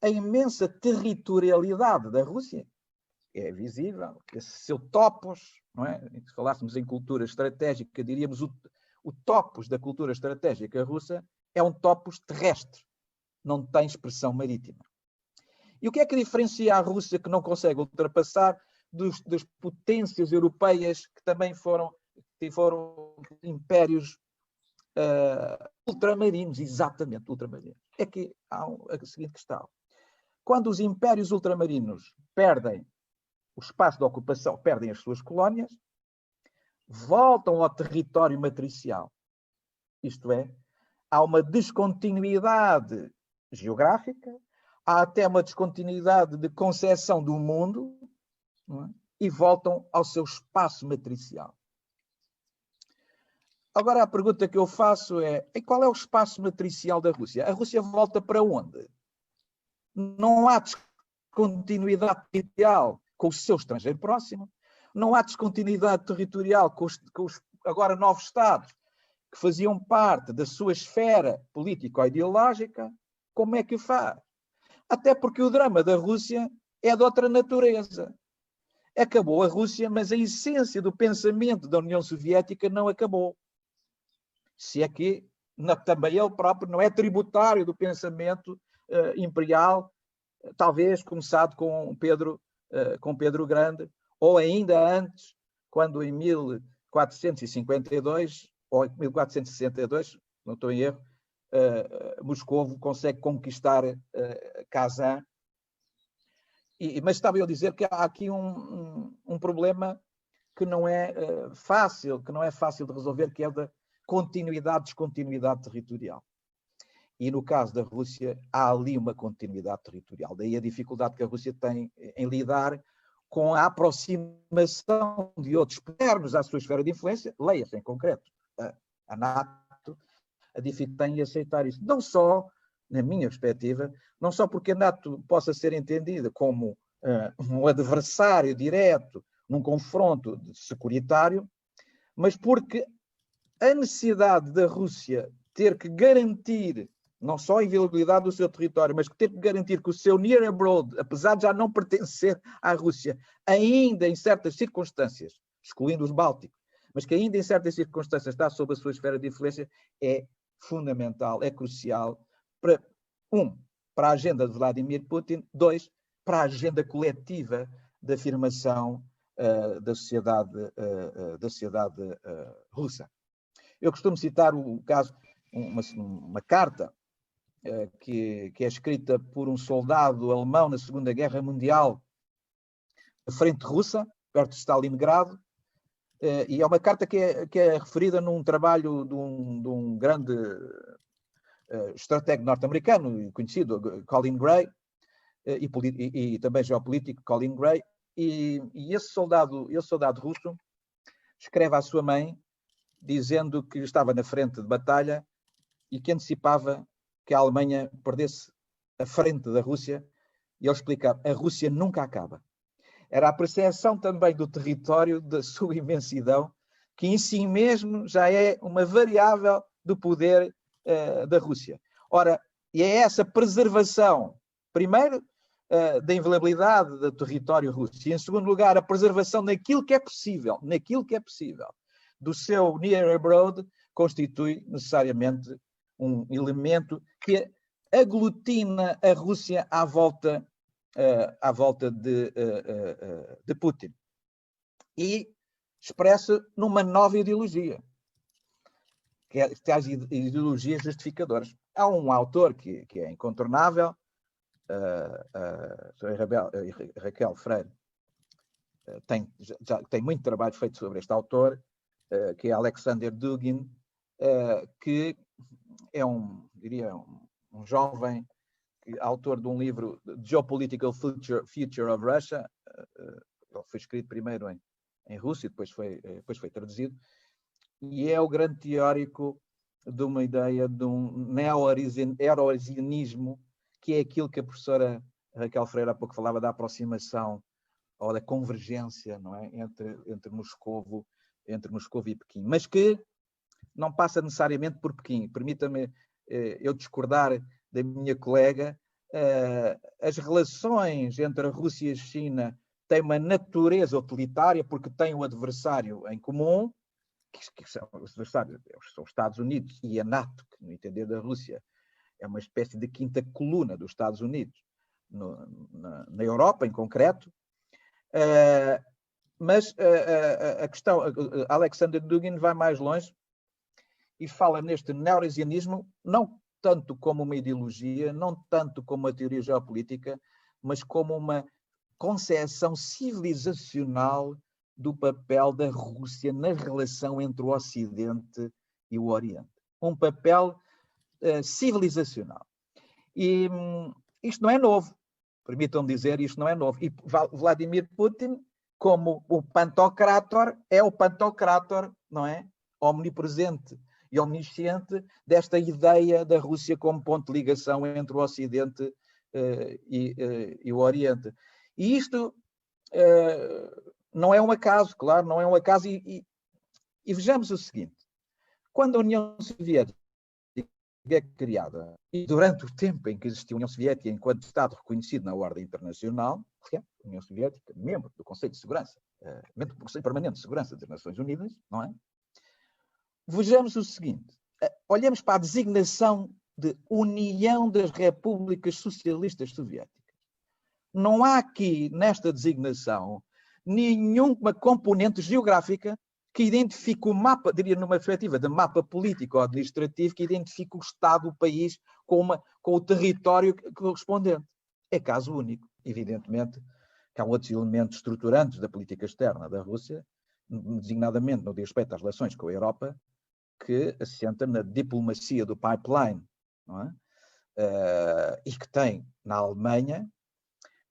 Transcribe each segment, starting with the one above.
a imensa territorialidade da Rússia. É visível, esse seu topos, não é? Se falássemos em cultura estratégica, diríamos o topos da cultura estratégica russa é um topos terrestre, não tem expressão marítima. E o que é que diferencia a Rússia, que não consegue ultrapassar, das potências europeias que também foram impérios ultramarinos, exatamente ultramarinos? É que há a seguinte questão. Quando os impérios ultramarinos perdem o espaço de ocupação, perdem as suas colónias, voltam ao território matricial. Isto é, há uma descontinuidade geográfica, há até uma descontinuidade de concepção do mundo, não é? E voltam ao seu espaço matricial. Agora a pergunta que eu faço é, e qual é o espaço matricial da Rússia? A Rússia volta para onde? Não há descontinuidade territorial com o seu estrangeiro próximo, não há descontinuidade territorial com os agora novos Estados que faziam parte da sua esfera político-ideológica. Como é que faz? Até porque o drama da Rússia é de outra natureza. Acabou a Rússia, mas a essência do pensamento da União Soviética não acabou. Se é que também ele próprio não é tributário do pensamento imperial, talvez começado com Pedro Grande, ou ainda antes, quando em 1452, ou em 1462, não estou em erro, Moscovo consegue conquistar Kazan. Mas estava eu a dizer que há aqui um problema que não é fácil de resolver, que é da continuidade-descontinuidade territorial. E no caso da Rússia, há ali uma continuidade territorial. Daí a dificuldade que a Rússia tem em lidar com a aproximação de outros externos à sua esfera de influência, leia-se em concreto a NATO, a dificuldade em aceitar isso. Não só, na minha perspectiva, não só porque a NATO possa ser entendida como um adversário direto num confronto securitário, mas porque a necessidade da Rússia ter que garantir não só a inviolabilidade do seu território, mas ter que garantir que o seu near abroad, apesar de já não pertencer à Rússia, ainda em certas circunstâncias, excluindo os Bálticos, mas que ainda em certas circunstâncias está sob a sua esfera de influência, é fundamental, é crucial para, para a agenda de Vladimir Putin, 2, para a agenda coletiva da afirmação da sociedade russa. Eu costumo citar o caso, uma carta que é escrita por um soldado alemão na Segunda Guerra Mundial, na frente russa, perto de Stalingrado, e é uma carta que é referida num trabalho de um grande estratega norte-americano, conhecido, Colin Gray, e também geopolítico, Colin Gray, e esse soldado russo escreve à sua mãe dizendo que estava na frente de batalha e que antecipava que a Alemanha perdesse a frente da Rússia, e ele explicava, a Rússia nunca acaba. Era a percepção também do território, da sua imensidão, que em si mesmo já é uma variável do poder da Rússia. Ora, e é essa preservação, primeiro, da inviolabilidade do território russo, e em segundo lugar, a preservação naquilo que é possível, do seu near abroad, constitui necessariamente um elemento que aglutina a Rússia à volta de Putin. E expressa numa nova ideologia, que é as ideologias justificadoras. Há um autor que é incontornável, Raquel Freire, tem muito trabalho feito sobre este autor, que é Alexander Dugin, que é um jovem autor de um livro, Geopolitical Future of Russia. Ele foi escrito primeiro em russo e depois foi traduzido, e é o grande teórico de uma ideia de um neo-eurasianismo, que é aquilo que a professora Raquel Freire há pouco falava, da aproximação ou da convergência, não é? entre Moscovo e Pequim, mas que não passa necessariamente por Pequim. Permita-me eu discordar da minha colega. as relações entre a Rússia e a China têm uma natureza utilitária porque têm um adversário em comum, que são os adversários, são os Estados Unidos e a NATO, que, no entender da Rússia, é uma espécie de quinta coluna dos Estados Unidos, na Europa, em concreto. Mas a questão, Alexander Dugin vai mais longe e fala neste neoresianismo, não tanto como uma ideologia, não tanto como uma teoria geopolítica, mas como uma concepção civilizacional do papel da Rússia na relação entre o Ocidente e o Oriente. Um papel civilizacional. E isto não é novo. Permitam-me dizer, isto não é novo. E Vladimir Putin, como o pantocrator, é o pantocrator, não é? Omnipresente e omnisciente desta ideia da Rússia como ponto de ligação entre o Ocidente e o Oriente. E isto não é um acaso, claro, não é um acaso. E vejamos o seguinte: quando a União Soviética é criada, e durante o tempo em que existiu a União Soviética enquanto Estado reconhecido na ordem internacional, a União Soviética, membro do Conselho de Segurança, membro do Conselho Permanente de Segurança das Nações Unidas, não é? Vejamos o seguinte: olhemos para a designação de União das Repúblicas Socialistas Soviéticas. Não há aqui, nesta designação, nenhuma componente geográfica que identifique o mapa, diria numa perspectiva de mapa político ou administrativo, que identifique o Estado, o país, com o território correspondente. É caso único. Evidentemente que há outros elementos estruturantes da política externa da Rússia, designadamente no que diz respeito às relações com a Europa, que assenta na diplomacia do pipeline, não é? E que tem na Alemanha,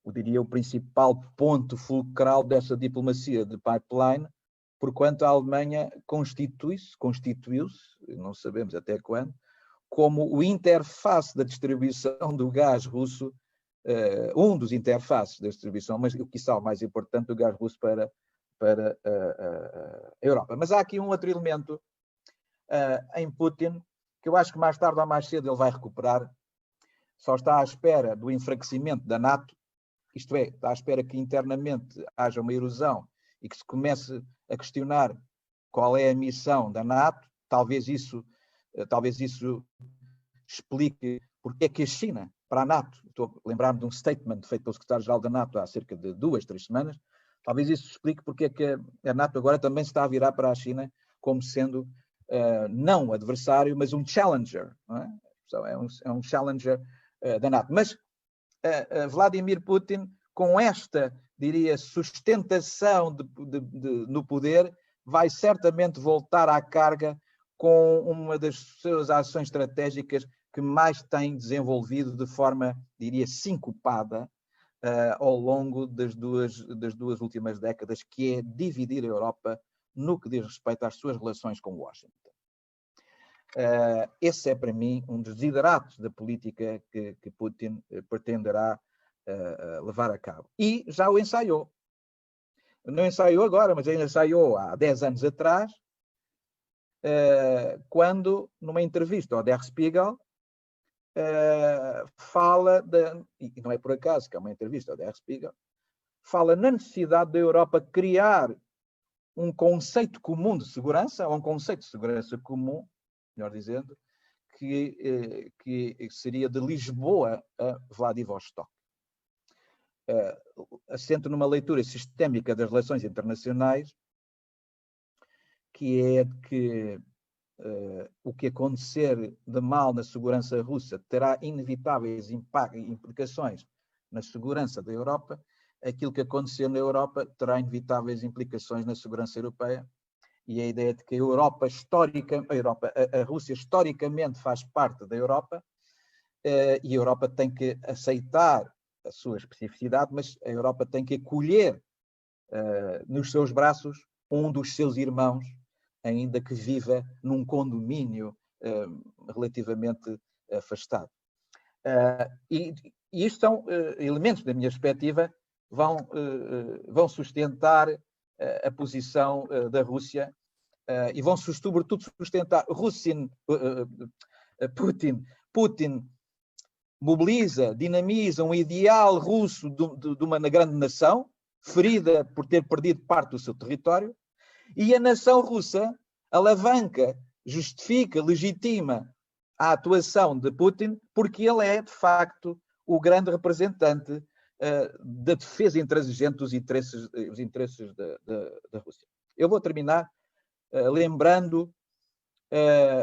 eu diria, o principal ponto fulcral dessa diplomacia de pipeline, porquanto a Alemanha constituiu-se, não sabemos até quando, como o interface da distribuição do gás russo, um dos interfaces da distribuição, mas o quiçá o mais importante, do gás russo para a Europa. Mas há aqui um outro elemento em Putin, que eu acho que mais tarde ou mais cedo ele vai recuperar, só está à espera do enfraquecimento da NATO, isto é, está à espera que internamente haja uma erosão e que se comece a questionar qual é a missão da NATO. Talvez isso explique porque é que a China, para a NATO, estou a lembrar-me de um statement feito pelo secretário-geral da NATO há cerca de 2, 3 semanas, talvez isso explique porque é que a NATO agora também se está a virar para a China como sendo não adversário, mas um challenger, não é? É um challenger da NATO. Mas Vladimir Putin, com esta, diria, sustentação no poder, vai certamente voltar à carga com uma das suas ações estratégicas que mais tem desenvolvido de forma, diria, sincopada ao longo das duas últimas décadas, que é dividir a Europa no que diz respeito às suas relações com Washington. Esse é, para mim, um dos desideratos da política que Putin pretenderá levar a cabo. E já o ensaiou. Não ensaiou agora, mas ele ensaiou há 10 anos atrás, quando, numa entrevista ao Der Spiegel, fala, e não é por acaso que é uma entrevista ao Der Spiegel, fala na necessidade da Europa criar um conceito comum de segurança, ou um conceito de segurança comum, melhor dizendo, que seria de Lisboa a Vladivostok. Assento numa leitura sistémica das relações internacionais, que é que o que acontecer de mal na segurança russa terá inevitáveis implicações na segurança da Europa, aquilo que acontecer na Europa terá inevitáveis implicações na segurança europeia. E a ideia de que a Rússia historicamente faz parte da Europa, e a Europa tem que aceitar a sua especificidade, mas a Europa tem que acolher nos seus braços um dos seus irmãos, ainda que viva num condomínio relativamente afastado. E isto são elementos, da minha perspectiva, vão sustentar a posição da Rússia e vão sobretudo sustentar Putin mobiliza, dinamiza um ideal russo de uma grande nação, ferida por ter perdido parte do seu território, e a nação russa alavanca, justifica, legitima a atuação de Putin, porque ele é, de facto, o grande representante da defesa intransigente dos interesses da Rússia. Eu vou terminar lembrando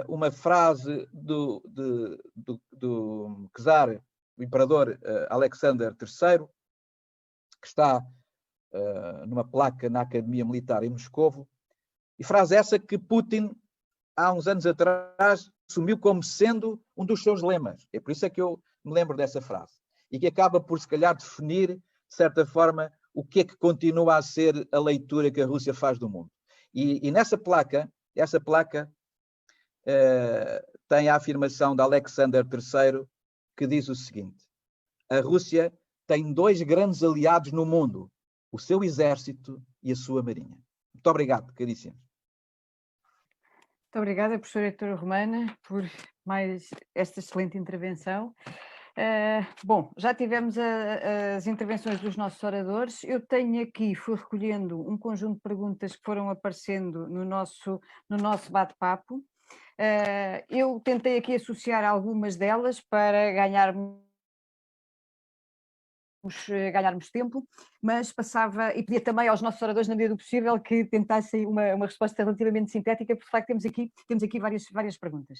uma frase do czar, o imperador Alexander III, que está numa placa na Academia Militar em Moscovo, e frase essa que Putin, há uns anos atrás, assumiu como sendo um dos seus lemas. É por isso é que eu me lembro dessa frase. E que acaba por, se calhar, definir, de certa forma, o que é que continua a ser a leitura que a Rússia faz do mundo. E nessa placa, essa placa tem a afirmação de Alexander III, que diz o seguinte: a Rússia tem dois grandes aliados no mundo, o seu exército e a sua marinha. Muito obrigado, caríssimos. Muito obrigada, professora Heitora Romana, por mais esta excelente intervenção. Bom, já tivemos as intervenções dos nossos oradores. Eu tenho aqui, fui recolhendo um conjunto de perguntas que foram aparecendo no nosso bate-papo. Eu tentei aqui associar algumas delas para ganharmos tempo, mas passava, e pedia também aos nossos oradores, na medida do possível, que tentassem uma resposta relativamente sintética, porque de facto temos aqui várias perguntas.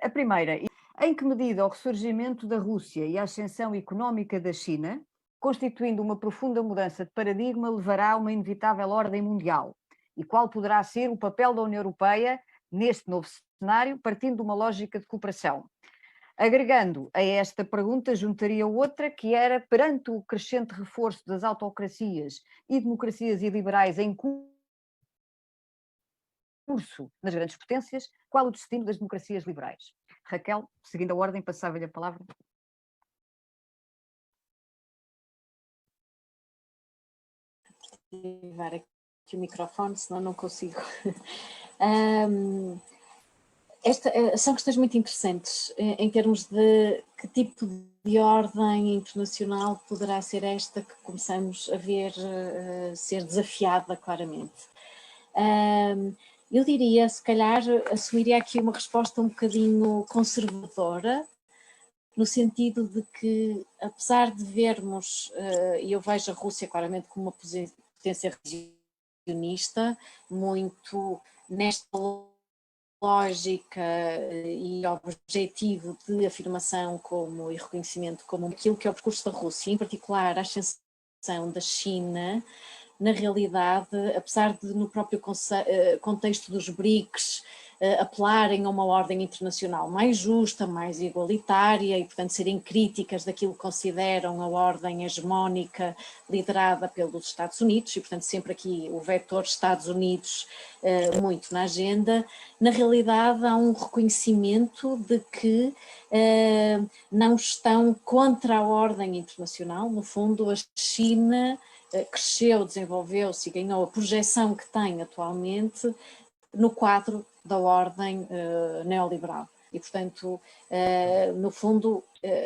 A primeira: em que medida o ressurgimento da Rússia e a ascensão económica da China, constituindo uma profunda mudança de paradigma, levará a uma inevitável ordem mundial? E qual poderá ser o papel da União Europeia neste novo cenário, partindo de uma lógica de cooperação? Agregando a esta pergunta, juntaria outra, que era: perante o crescente reforço das autocracias e democracias iliberais em curso nas grandes potências, qual o destino das democracias liberais? Raquel, seguindo a ordem, passava-lhe a palavra. Ativar aqui o microfone, senão não consigo. São questões muito interessantes em termos de que tipo de ordem internacional poderá ser esta que começamos a ver ser desafiada claramente. Eu diria, se calhar, assumiria aqui uma resposta um bocadinho conservadora, no sentido de que, apesar de vermos, e eu vejo a Rússia claramente como uma potência regionista, muito nesta lógica e objetivo de afirmação e reconhecimento como aquilo que é o percurso da Rússia, em particular a ascensão da China, na realidade, apesar de no próprio contexto dos BRICS apelarem a uma ordem internacional mais justa, mais igualitária e, portanto, serem críticas daquilo que consideram a ordem hegemónica liderada pelos Estados Unidos e, portanto, sempre aqui o vetor Estados Unidos muito na agenda, na realidade há um reconhecimento de que não estão contra a ordem internacional. No fundo, a China cresceu, desenvolveu-se e ganhou a projeção que tem atualmente no quadro da ordem neoliberal. E, portanto, no fundo,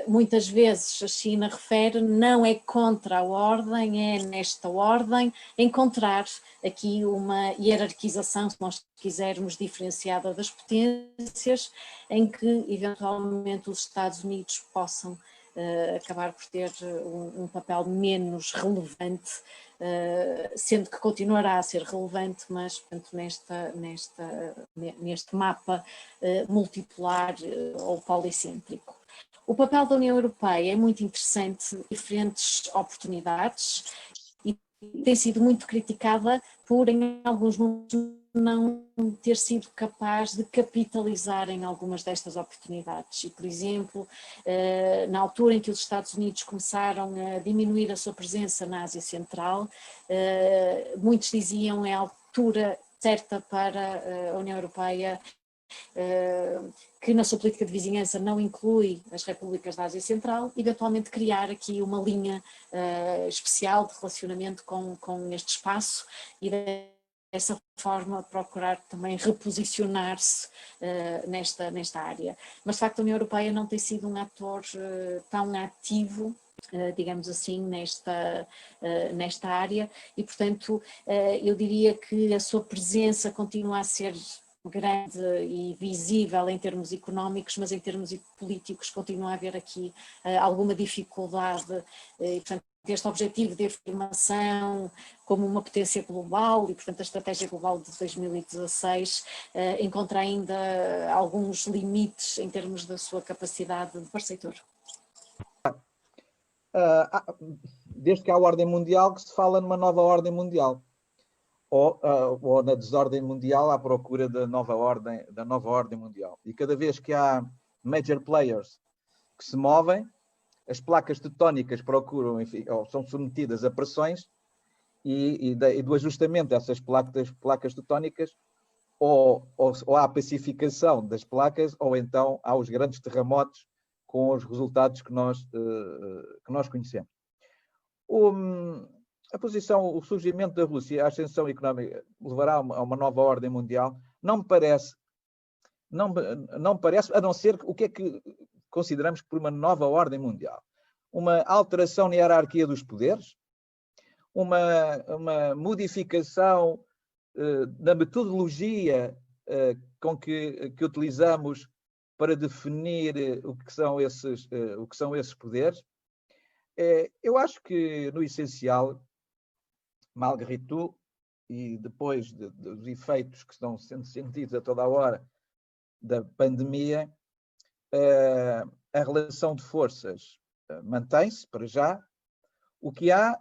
muitas vezes a China refere não é contra a ordem, é nesta ordem encontrar aqui uma hierarquização, se nós quisermos, diferenciada das potências, em que eventualmente os Estados Unidos possam acabar por ter um papel menos relevante, sendo que continuará a ser relevante, mas portanto, neste mapa multipolar ou policêntrico. O papel da União Europeia é muito interessante, diferentes oportunidades, e tem sido muito criticada por, em alguns momentos, não ter sido capaz de capitalizar em algumas destas oportunidades. E, por exemplo, na altura em que os Estados Unidos começaram a diminuir a sua presença na Ásia Central, muitos diziam é a altura certa para a União Europeia, que na sua política de vizinhança não inclui as repúblicas da Ásia Central, eventualmente criar aqui uma linha especial de relacionamento com este espaço e dessa forma procurar também reposicionar-se nesta área. Mas de facto a União Europeia não tem sido um ator tão ativo, digamos assim, nesta área, e portanto eu diria que a sua presença continua a ser grande e visível em termos económicos, mas em termos políticos continua a haver aqui alguma dificuldade, e portanto este objetivo de afirmação como uma potência global e portanto a estratégia global de 2016 encontra ainda alguns limites em termos da sua capacidade de parceitor. Desde que há a ordem mundial que se fala numa nova ordem mundial. Ou na desordem mundial à procura da nova ordem mundial. E cada vez que há major players que se movem, as placas tectónicas procuram, enfim, ou são submetidas a pressões e do ajustamento dessas placas tectónicas, ou há a pacificação das placas, ou então há os grandes terremotos com os resultados que nós conhecemos. O surgimento da Rússia, a ascensão económica, levará a uma nova ordem mundial? Não me parece, a não ser o que é que consideramos por uma nova ordem mundial. Uma alteração na hierarquia dos poderes, uma modificação na metodologia que utilizamos para definir o que são esses poderes. Eu acho que, no essencial, malgré tout, e depois dos efeitos que estão sendo sentidos a toda a hora da pandemia, a relação de forças mantém-se, para já. O que há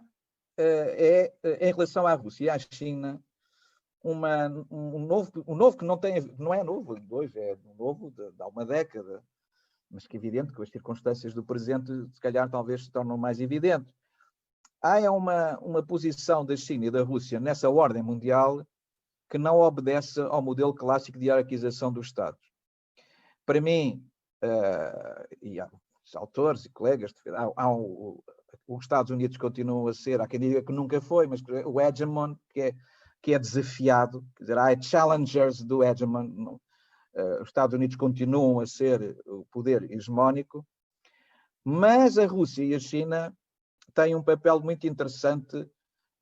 em relação à Rússia e à China, um novo que não é novo, hoje é novo de há uma década, mas que é evidente que as circunstâncias do presente, se calhar, talvez se tornam mais evidentes. Há uma posição da China e da Rússia nessa ordem mundial que não obedece ao modelo clássico de hierarquização dos Estados. Para mim, e há autores e colegas, os Estados Unidos continuam a ser, há quem diga que nunca foi, mas o hegemon que é desafiado, quer dizer, há challengers do hegemon. Os Estados Unidos continuam a ser o poder hegemónico, mas a Rússia e a China têm um papel muito interessante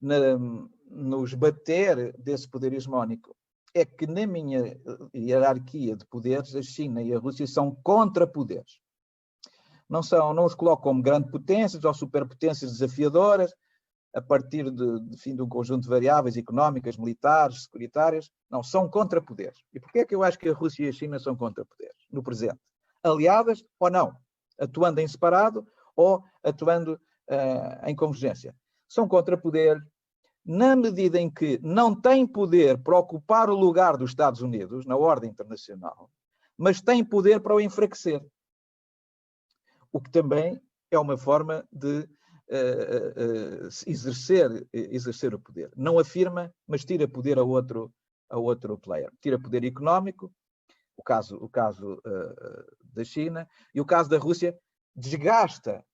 no esbater desse poder hegemónico. É que na minha hierarquia de poderes, a China e a Rússia são contrapoderes. Não os colocam como grandes potências ou superpotências desafiadoras, a partir de um conjunto de variáveis económicas, militares, securitárias. Não, são contrapoderes. E porquê é que eu acho que a Rússia e a China são contrapoderes no presente? Aliadas ou não? Atuando em separado ou atuando em convergência? São contrapoderes na medida em que não têm poder para ocupar o lugar dos Estados Unidos na ordem internacional, mas têm poder para o enfraquecer. O que também é uma forma de exercer o poder. Não afirma, mas tira poder a outro player. Tira poder económico, o caso da China, e o caso da Rússia desgasta,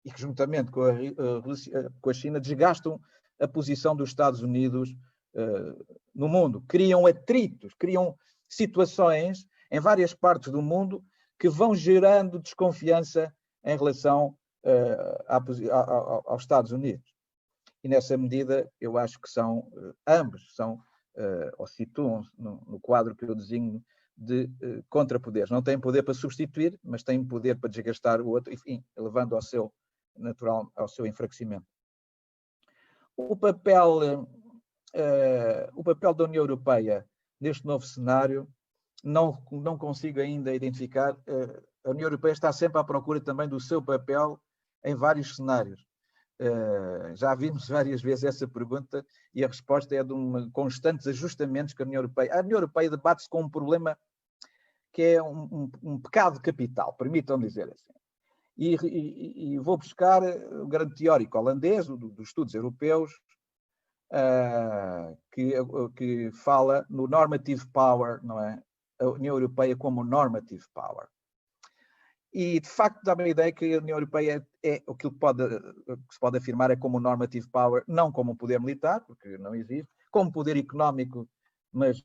e que juntamente com a China desgastam a posição dos Estados Unidos no mundo. Criam atritos, criam situações em várias partes do mundo que vão gerando desconfiança em relação aos Estados Unidos. E nessa medida eu acho que ambos ou situam-se no quadro que eu designo de contrapoderes. Não têm poder para substituir, mas têm poder para desgastar o outro, enfim, levando ao seu enfraquecimento. O papel da União Europeia neste novo cenário, não consigo ainda identificar. A União Europeia está sempre à procura também do seu papel em vários cenários. Já vimos várias vezes essa pergunta e a resposta é de constantes ajustamentos que a União Europeia debate-se com um problema que é um pecado capital, permitam dizer assim. E vou buscar o grande teórico holandês, dos estudos europeus, que fala no normative power, não é? A União Europeia como normative power. E, de facto, dá-me a ideia que a União Europeia é aquilo que se pode afirmar é como normative power, não como um poder militar, porque não existe, com poder económico, mas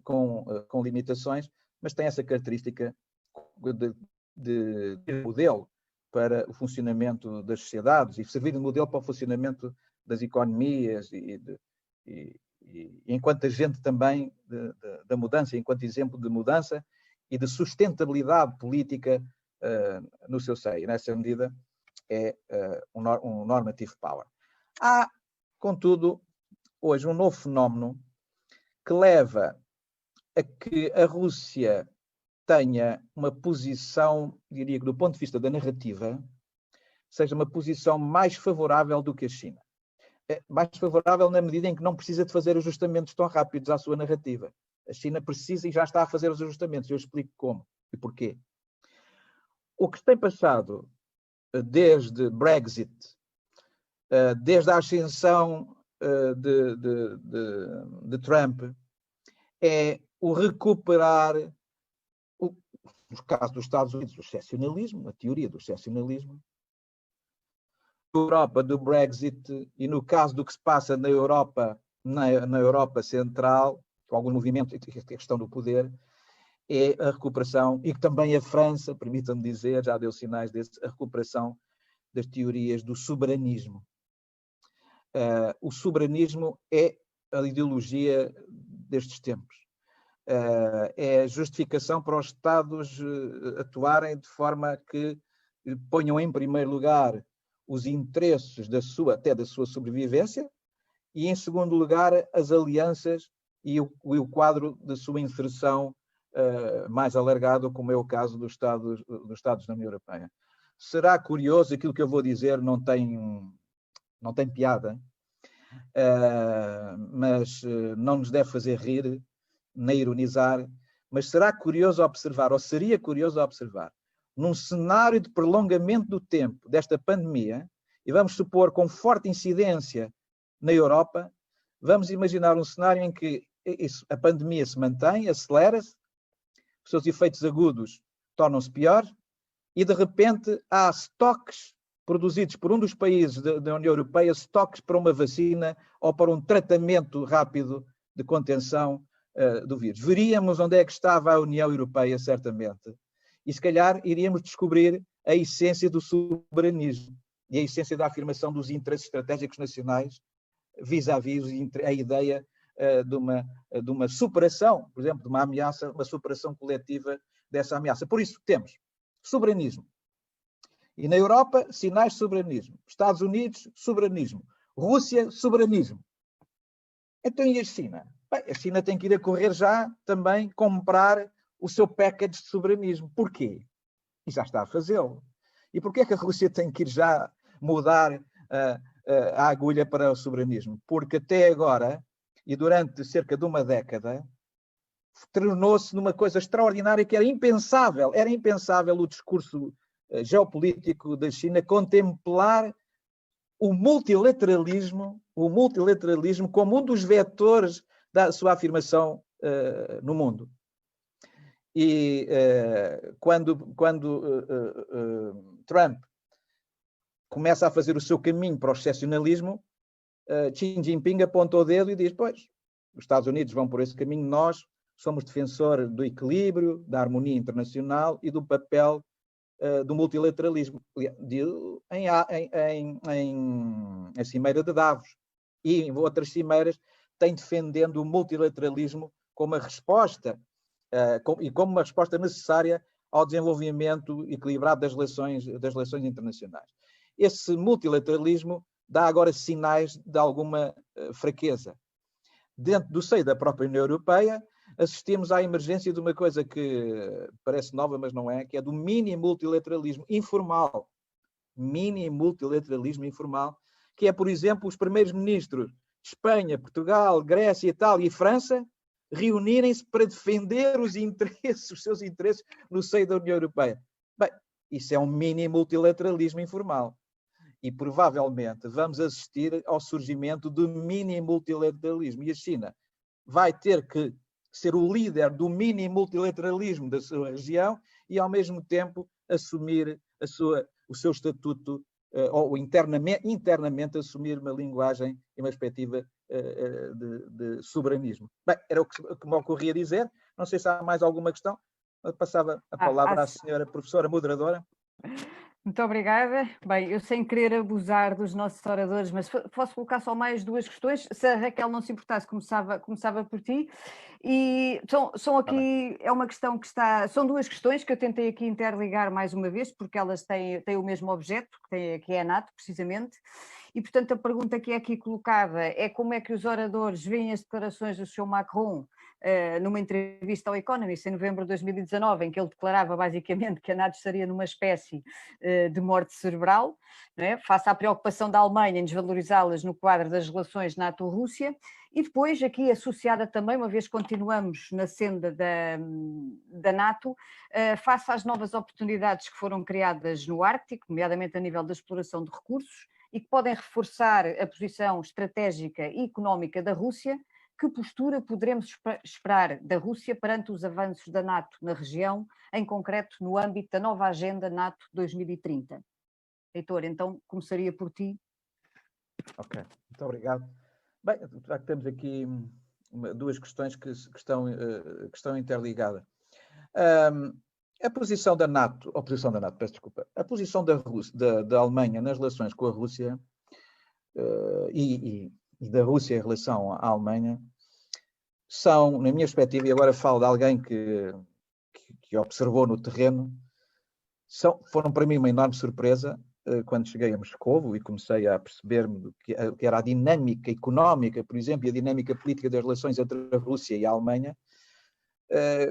com limitações, mas tem essa característica de modelo para o funcionamento das sociedades e servir de modelo para o funcionamento das economias e enquanto agente também da mudança, enquanto exemplo de mudança e de sustentabilidade política no seu seio. Nessa medida, é um normative power. Há, contudo, hoje um novo fenómeno que leva a que a Rússia tenha uma posição, diria que do ponto de vista da narrativa, seja uma posição mais favorável do que a China. Mais favorável na medida em que não precisa de fazer ajustamentos tão rápidos à sua narrativa. A China precisa e já está a fazer os ajustamentos. Eu explico como e porquê. O que tem passado desde Brexit, desde a ascensão de Trump, é o recuperar, no caso dos Estados Unidos, o excepcionalismo, a teoria do excepcionalismo, na Europa do Brexit e no caso do que se passa na Europa, na Europa Central, com algum movimento, a questão do poder, é a recuperação, e que também a França, permitam-me dizer, já deu sinais desse, a recuperação das teorias do soberanismo. O soberanismo é a ideologia destes tempos. É a justificação para os Estados atuarem de forma que ponham em primeiro lugar os interesses até da sua sobrevivência e, em segundo lugar, as alianças e o quadro da sua inserção mais alargado, como é o caso dos Estados da União Europeia. Será curioso, aquilo que eu vou dizer não tem piada, mas não nos deve fazer rir, nem ironizar, mas será curioso observar, ou seria curioso observar, num cenário de prolongamento do tempo desta pandemia, e vamos supor com forte incidência na Europa, vamos imaginar um cenário em que a pandemia se mantém, acelera-se, os seus efeitos agudos tornam-se piores, e de repente há estoques produzidos por um dos países da União Europeia, estoques para uma vacina ou para um tratamento rápido de contenção do vírus. Veríamos onde é que estava a União Europeia, certamente, e se calhar iríamos descobrir a essência do soberanismo e a essência da afirmação dos interesses estratégicos nacionais vis-à-vis a ideia de uma superação, por exemplo, de uma ameaça, uma superação coletiva dessa ameaça. Por isso temos soberanismo. E na Europa, sinais de soberanismo. Estados Unidos, soberanismo. Rússia, soberanismo. Então e a China? Bem, a China tem que ir a correr já também comprar o seu package de soberanismo. Porquê? E já está a fazê-lo. E porquê é que a Rússia tem que ir já mudar a agulha para o soberanismo? Porque até agora, e durante cerca de uma década, tornou-se numa coisa extraordinária que era impensável o discurso geopolítico da China contemplar o multilateralismo como um dos vetores da sua afirmação no mundo. E quando Trump começa a fazer o seu caminho para o excepcionalismo, Xi Jinping apontou o dedo e diz, pois, os Estados Unidos vão por esse caminho, nós somos defensores do equilíbrio, da harmonia internacional e do papel do multilateralismo em Cimeira de Davos e em outras cimeiras, tem defendendo o multilateralismo como a resposta e como uma resposta necessária ao desenvolvimento equilibrado das relações internacionais. Esse multilateralismo dá agora sinais de alguma fraqueza. Dentro do seio da própria União Europeia, assistimos à emergência de uma coisa que parece nova, mas não é, que é do mini multilateralismo informal. Mini multilateralismo informal, que é, por exemplo, os primeiros ministros de Espanha, Portugal, Grécia, Itália e França reunirem-se para defender os seus interesses no seio da União Europeia. Bem, isso é um mini multilateralismo informal. E provavelmente vamos assistir ao surgimento do mini multilateralismo. E a China vai ter que ser o líder do mini multilateralismo da sua região e, ao mesmo tempo, assumir o seu estatuto, ou internamente assumir uma linguagem e uma perspectiva de soberanismo. Bem, era o que me ocorria dizer. Não sei se há mais alguma questão. Eu passava a palavra à senhora professora moderadora. Muito obrigada. Bem, eu sem querer abusar dos nossos oradores, mas posso colocar só mais duas questões. Se a Raquel não se importasse, começava por ti. E são aqui, é uma questão que são duas questões que eu tentei aqui interligar mais uma vez, porque elas têm o mesmo objeto, que é a NATO, precisamente. E, portanto, a pergunta que é aqui colocada é como é que os oradores veem as declarações do Sr. Macron numa entrevista ao Economist em novembro de 2019, em que ele declarava basicamente que a NATO estaria numa espécie de morte cerebral, não é? Face à preocupação da Alemanha em desvalorizá-las no quadro das relações NATO-Rússia, e depois aqui associada também, uma vez que continuamos na senda da NATO, face às novas oportunidades que foram criadas no Ártico, nomeadamente a nível da exploração de recursos, e que podem reforçar a posição estratégica e económica da Rússia. Que postura poderemos esperar da Rússia perante os avanços da NATO na região, em concreto no âmbito da nova agenda NATO 2030? Heitor, então começaria por ti. Ok, muito obrigado. Bem, já que temos aqui duas questões que estão interligadas. A posição da NATO, peço desculpa, a posição da Alemanha nas relações com a Rússia e da Rússia em relação à Alemanha são, na minha perspectiva, e agora falo de alguém que observou no terreno, foram para mim uma enorme surpresa quando cheguei a Moscovo e comecei a perceber-me do que era a dinâmica económica, por exemplo, e a dinâmica política das relações entre a Rússia e a Alemanha,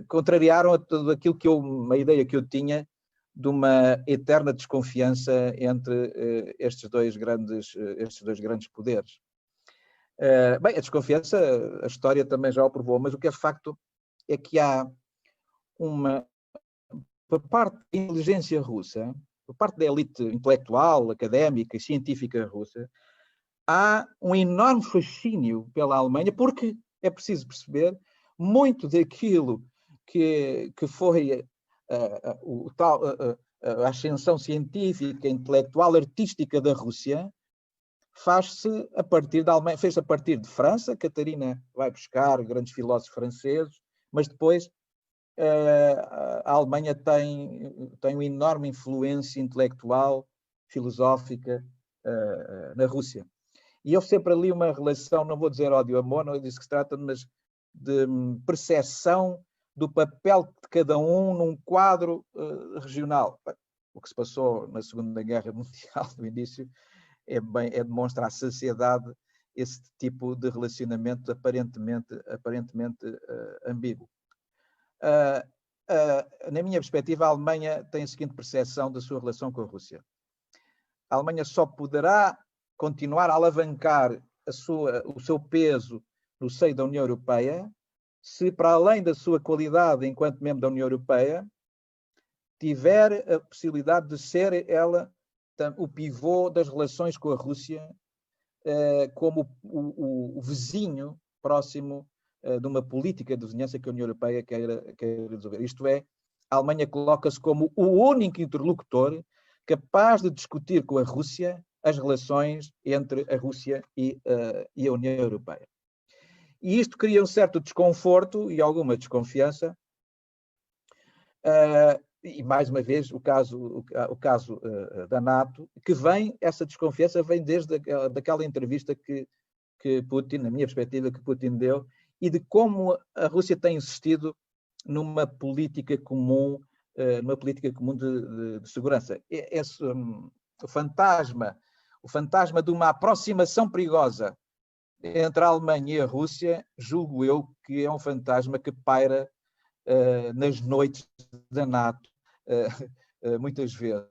contrariaram a tudo aquilo uma ideia que eu tinha de uma eterna desconfiança entre estes dois grandes poderes. Bem, a desconfiança, a história também já o provou, mas o que é facto é que há por parte da inteligência russa, por parte da elite intelectual, académica e científica russa, há um enorme fascínio pela Alemanha, porque é preciso perceber muito daquilo que foi a ascensão científica, intelectual, artística da Rússia, fez-se a partir de França. Catarina vai buscar grandes filósofos franceses, mas depois a Alemanha tem uma enorme influência intelectual, filosófica na Rússia. E houve sempre ali uma relação, não vou dizer ódio-amor, não é disso que se trata, mas de percepção do papel de cada um num quadro regional. O que se passou na Segunda Guerra Mundial, no início, demonstra à sociedade esse tipo de relacionamento aparentemente ambíguo. Na minha perspectiva, a Alemanha tem a seguinte percepção da sua relação com a Rússia. A Alemanha só poderá continuar a alavancar o seu peso no seio da União Europeia se, para além da sua qualidade enquanto membro da União Europeia, tiver a possibilidade de ser ela o pivô das relações com a Rússia, como o vizinho próximo de uma política de vizinhança que a União Europeia queira resolver. Isto é, a Alemanha coloca-se como o único interlocutor capaz de discutir com a Rússia as relações entre a Rússia e a União Europeia. E isto cria um certo desconforto e alguma desconfiança. E, mais uma vez, o caso da NATO, essa desconfiança vem desde daquela entrevista que Putin, na minha perspectiva, que Putin deu, e de como a Rússia tem insistido numa política comum de segurança. O fantasma de uma aproximação perigosa entre a Alemanha e a Rússia, julgo eu que é um fantasma que paira nas noites da NATO, muitas vezes.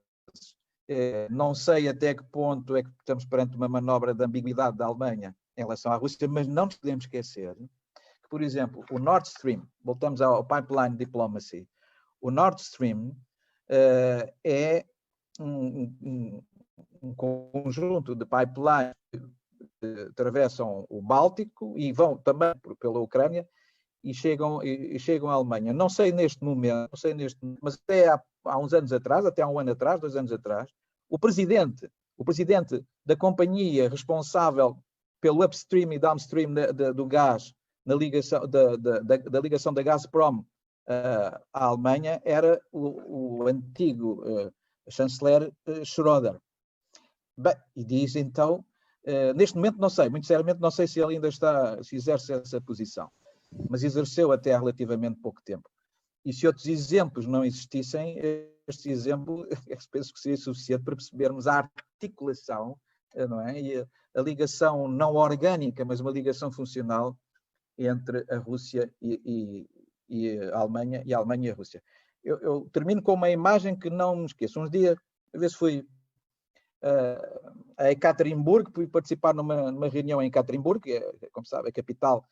Não sei até que ponto é que estamos perante uma manobra de ambiguidade da Alemanha em relação à Rússia, mas não nos podemos esquecer que, por exemplo, o Nord Stream, voltamos ao pipeline diplomacy, o Nord Stream é um conjunto de pipelines que atravessam o Báltico e vão também pela Ucrânia e chegam à Alemanha. Não sei neste momento, mas até há uns anos atrás, até há um ano atrás, 2 anos atrás, o presidente da companhia responsável pelo upstream e downstream do gás, na ligação, da ligação da Gazprom à Alemanha, era o antigo chanceler Schröder. Bem, e diz então, neste momento não sei, muito sinceramente não sei se ele ainda está, se exerce essa posição, mas exerceu até há relativamente pouco tempo. E se outros exemplos não existissem, este exemplo penso que seria suficiente para percebermos a articulação, não é? E a ligação não orgânica, mas uma ligação funcional entre a Rússia e a Alemanha, e a Alemanha e a Rússia. Eu termino com uma imagem que não me esqueço. Uns dias, a ver se fui a Ekaterimburgo, fui participar numa reunião em Ekaterimburgo, que é, como sabe, a capital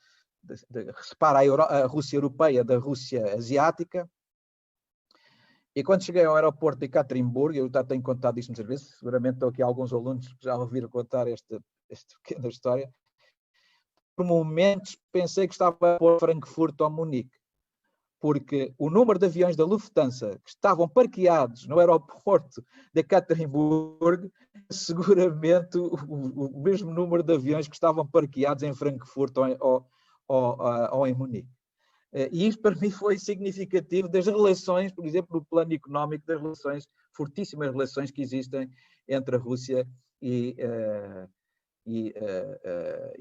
separa a Rússia europeia da Rússia asiática. E quando cheguei ao aeroporto de Ekaterimburgo, eu já tenho contado isto muitas vezes, seguramente estão aqui alguns alunos que já ouviram contar esta pequena história. Por momentos pensei que estava a pôr Frankfurt ou Munique, porque o número de aviões da Lufthansa que estavam parqueados no aeroporto de Ekaterimburgo, seguramente o mesmo número de aviões que estavam parqueados em Frankfurt ou em Munique. E isto para mim foi significativo das relações, por exemplo, no plano económico, das relações, fortíssimas relações que existem entre a Rússia e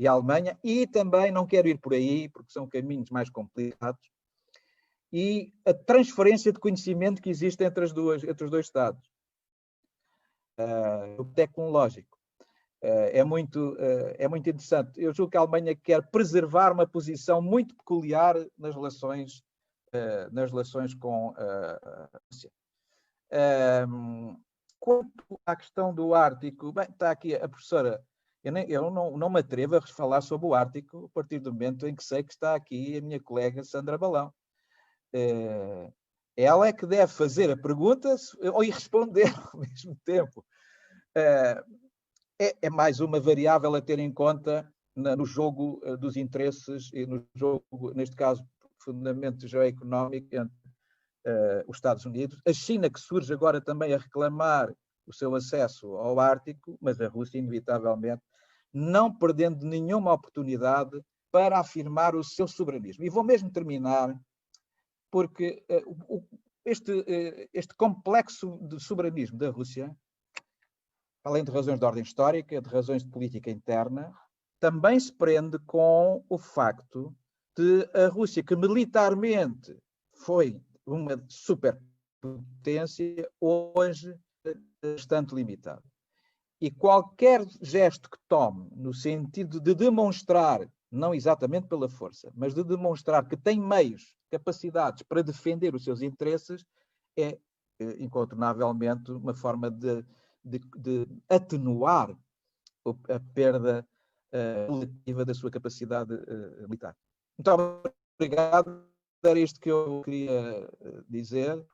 a Alemanha, e também, não quero ir por aí, porque são caminhos mais complicados, e a transferência de conhecimento que existe entre os dois Estados, tecnológico. É muito interessante. Eu julgo que a Alemanha quer preservar uma posição muito peculiar nas relações com a Rússia. Quanto à questão do Ártico, bem, está aqui a professora. Eu não me atrevo a falar sobre o Ártico a partir do momento em que sei que está aqui a minha colega Sandra Balão. Ela é que deve fazer a pergunta ou responder ao mesmo tempo. É mais uma variável a ter em conta no jogo dos interesses e no jogo, neste caso, fundamento geoeconómico entre os Estados Unidos. A China, que surge agora também a reclamar o seu acesso ao Ártico, mas a Rússia, inevitavelmente, não perdendo nenhuma oportunidade para afirmar o seu soberanismo. E vou mesmo terminar, porque este complexo de soberanismo da Rússia, além de razões de ordem histórica, de razões de política interna, também se prende com o facto de a Rússia, que militarmente foi uma superpotência, hoje é bastante limitada. E qualquer gesto que tome no sentido de demonstrar, não exatamente pela força, mas de demonstrar que tem meios, capacidades para defender os seus interesses, é incontornavelmente uma forma de atenuar a perda relativa da sua capacidade militar. Muito obrigado. Era isto que eu queria dizer.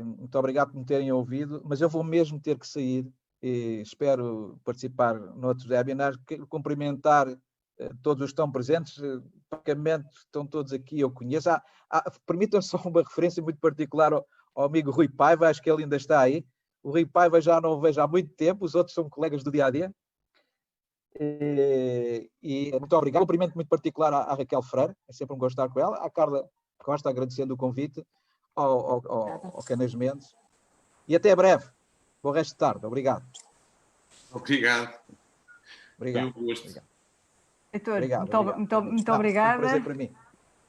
Muito obrigado por me terem ouvido, mas eu vou mesmo ter que sair e espero participar noutros webinars. Quero cumprimentar todos os que estão presentes, praticamente estão todos aqui, eu conheço. Permitam só uma referência muito particular ao amigo Rui Paiva, acho que ele ainda está aí. O Rui Paiva já não o vejo há muito tempo, os outros são colegas do dia-a-dia. E muito obrigado. Um cumprimento muito particular à Raquel Freire, é sempre um gosto estar com ela. À Carla Costa, agradecendo o convite, ao Canas Mendes. E até breve. Bom resto de tarde. Obrigado. Obrigado. Obrigado. Foi um gosto. Heitor, muito Não, obrigada. foi um prazer para mim.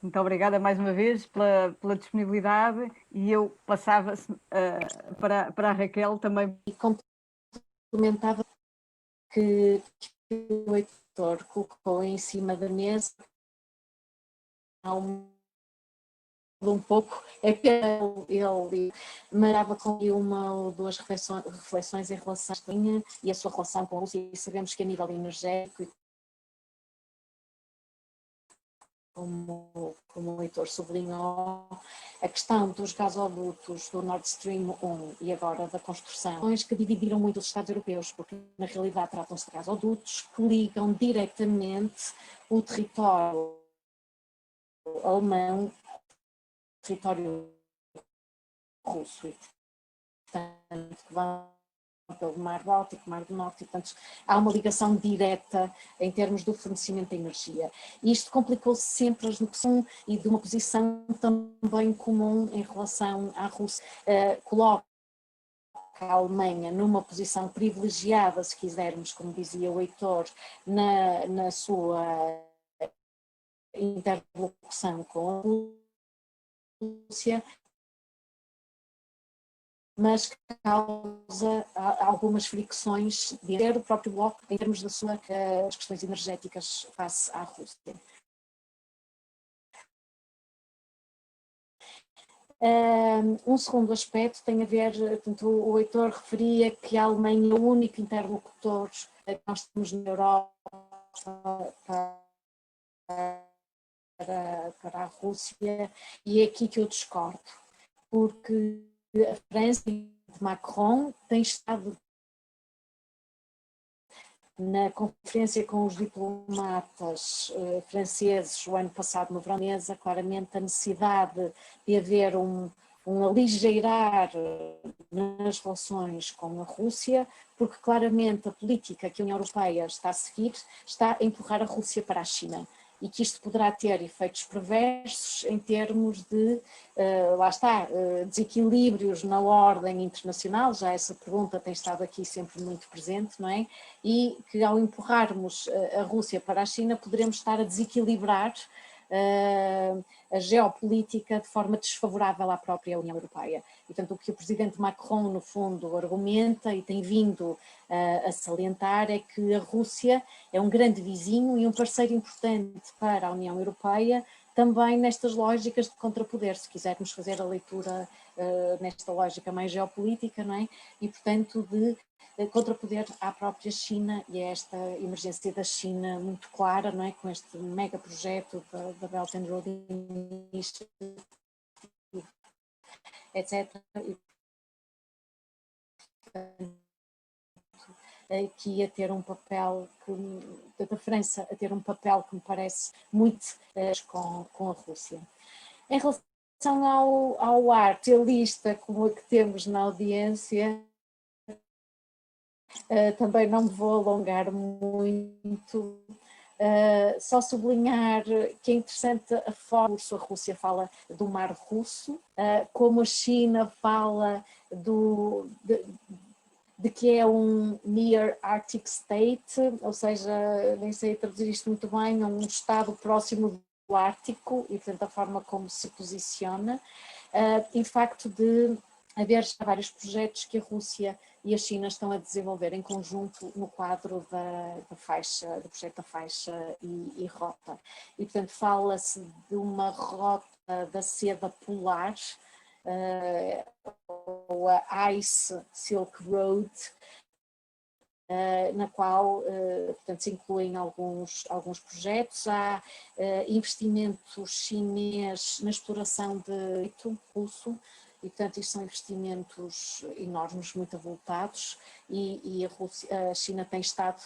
Muito obrigada mais uma vez pela disponibilidade, e eu passava para a Raquel também. E complementava que o Heitor colocou em cima da mesa um pouco, é que ele marava com uma ou duas reflexões em relação à Espanha e a sua relação com a Rússia, e sabemos que a nível energético, como o Heitor sublinhou, a questão dos gasodutos do Nord Stream 1 e agora da construção, que dividiram muito os Estados europeus, porque na realidade tratam-se de gasodutos que ligam diretamente o território alemão ao território russo. E, portanto, vão pelo Mar Báltico, Mar do Norte, e portanto há uma ligação direta em termos do fornecimento de energia. E isto complicou-se sempre as negociações e de uma posição também comum em relação à Rússia. Coloca a Alemanha numa posição privilegiada, se quisermos, como dizia o Heitor, na sua interlocução com a Rússia, mas que causa algumas fricções dentro do próprio bloco em termos das suas questões energéticas face à Rússia. Um segundo aspecto tem a ver, portanto, o Heitor referia que a Alemanha é o único interlocutor que nós temos na Europa para a Rússia, e é aqui que eu discordo, porque a França de Macron tem estado na conferência com os diplomatas franceses o ano passado no verão, claramente a necessidade de haver um aligeirar nas relações com a Rússia, porque claramente a política que a União Europeia está a seguir está a empurrar a Rússia para a China, e que isto poderá ter efeitos perversos em termos de, lá está, desequilíbrios na ordem internacional. Já essa pergunta tem estado aqui sempre muito presente, não é? E que ao empurrarmos a Rússia para a China poderemos estar a desequilibrar a geopolítica de forma desfavorável à própria União Europeia. E, portanto, o que o presidente Macron, no fundo, argumenta e tem vindo a salientar é que a Rússia é um grande vizinho e um parceiro importante para a União Europeia, também nestas lógicas de contrapoder, se quisermos fazer a leitura nesta lógica mais geopolítica, não é? E, portanto, de contrapoder à própria China, e é esta emergência da China muito clara, não é? Com este mega projeto da Belt and Road Initiative, etc. E que ia ter um papel, da França a ter um papel que me parece muito com a Rússia. Em relação ao ar socialista como a que temos na audiência, também não me vou alongar muito, só sublinhar que é interessante a forma como a Rússia fala do Mar Russo, como a China fala de que é um Near Arctic State, ou seja, nem sei traduzir isto muito bem, é um estado próximo do Ártico, e portanto a forma como se posiciona, e o facto de haver já vários projetos que a Rússia e a China estão a desenvolver em conjunto no quadro da faixa, do projeto da faixa e rota. E portanto fala-se de uma rota da seda polar, ou a Ice Silk Road, na qual portanto, se incluem alguns projetos. Há investimentos chineses na exploração de leito russo, e portanto isto são investimentos enormes, muito avultados, e a China tem estado,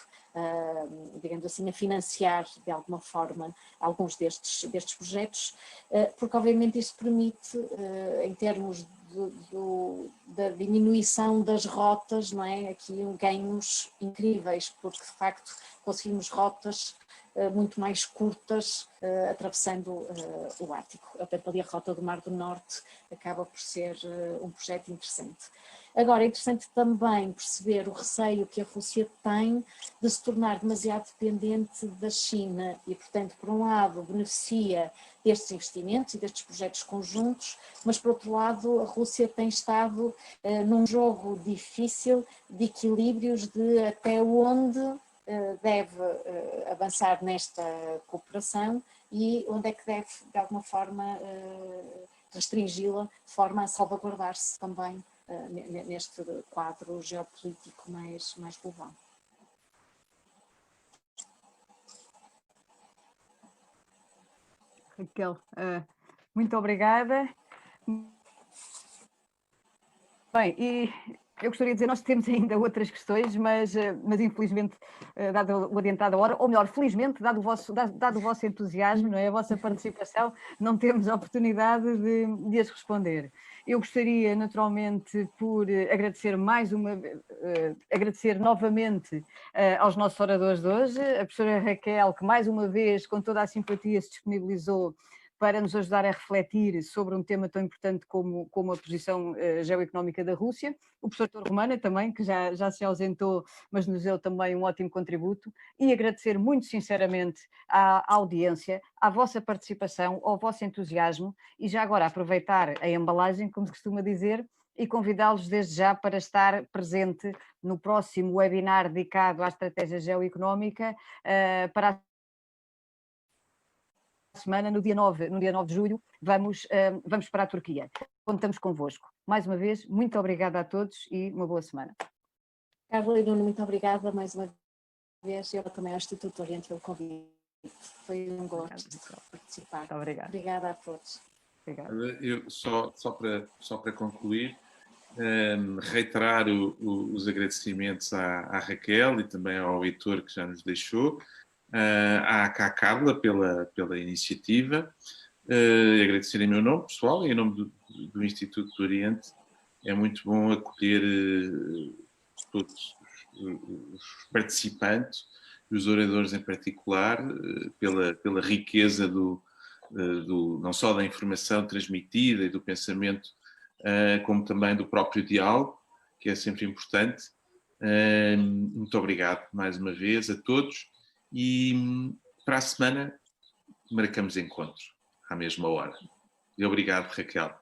digamos assim, a financiar de alguma forma alguns destes projetos, porque obviamente isso permite, em termos da diminuição das rotas, não é? Aqui ganhos incríveis, porque de facto conseguimos rotas muito mais curtas atravessando o Ártico. Portanto, ali a rota do Mar do Norte acaba por ser um projeto interessante. Agora, é interessante também perceber o receio que a Rússia tem de se tornar demasiado dependente da China e, portanto, por um lado, beneficia destes investimentos e destes projetos conjuntos, mas, por outro lado, a Rússia tem estado num jogo difícil de equilíbrios de até onde deve avançar nesta cooperação e onde é que deve, de alguma forma, restringi-la de forma a salvaguardar-se também neste quadro geopolítico mais global. Raquel, muito obrigada. Bem, e Eu gostaria de dizer, nós temos ainda outras questões, mas infelizmente, dado o adiantado da hora, ou melhor, felizmente, dado o vosso entusiasmo, não é? A vossa participação, não temos a oportunidade de as responder. Eu gostaria, naturalmente, por agradecer agradecer novamente aos nossos oradores de hoje, a professora Raquel, que mais uma vez, com toda a simpatia, se disponibilizou para nos ajudar a refletir sobre um tema tão importante como a posição geoeconómica da Rússia. O professor Dr. Romana também, que já se ausentou, mas nos deu também um ótimo contributo. E agradecer muito sinceramente à audiência, à vossa participação, ao vosso entusiasmo e já agora aproveitar a embalagem, como se costuma dizer, e convidá-los desde já para estar presente no próximo webinar dedicado à estratégia geoeconómica para a semana, no dia 9 de julho, vamos para a Turquia. Contamos convosco. Mais uma vez, muito obrigada a todos e uma boa semana. Carla e Nuno, muito obrigada mais uma vez. Eu também ao Instituto Oriente pelo convite. Foi um gosto participar. Muito obrigada. Obrigada a todos. Obrigada. Eu, só para concluir, reiterar os agradecimentos à Raquel e também ao Heitor, que já nos deixou, à Carla pela iniciativa, agradecer em meu nome pessoal e em nome do Instituto do Oriente. É muito bom acolher todos os participantes e os oradores em particular, pela riqueza não só da informação transmitida e do pensamento, como também do próprio diálogo, que é sempre importante. Muito obrigado mais uma vez a todos e para a semana marcamos encontro à mesma hora. E obrigado, Raquel.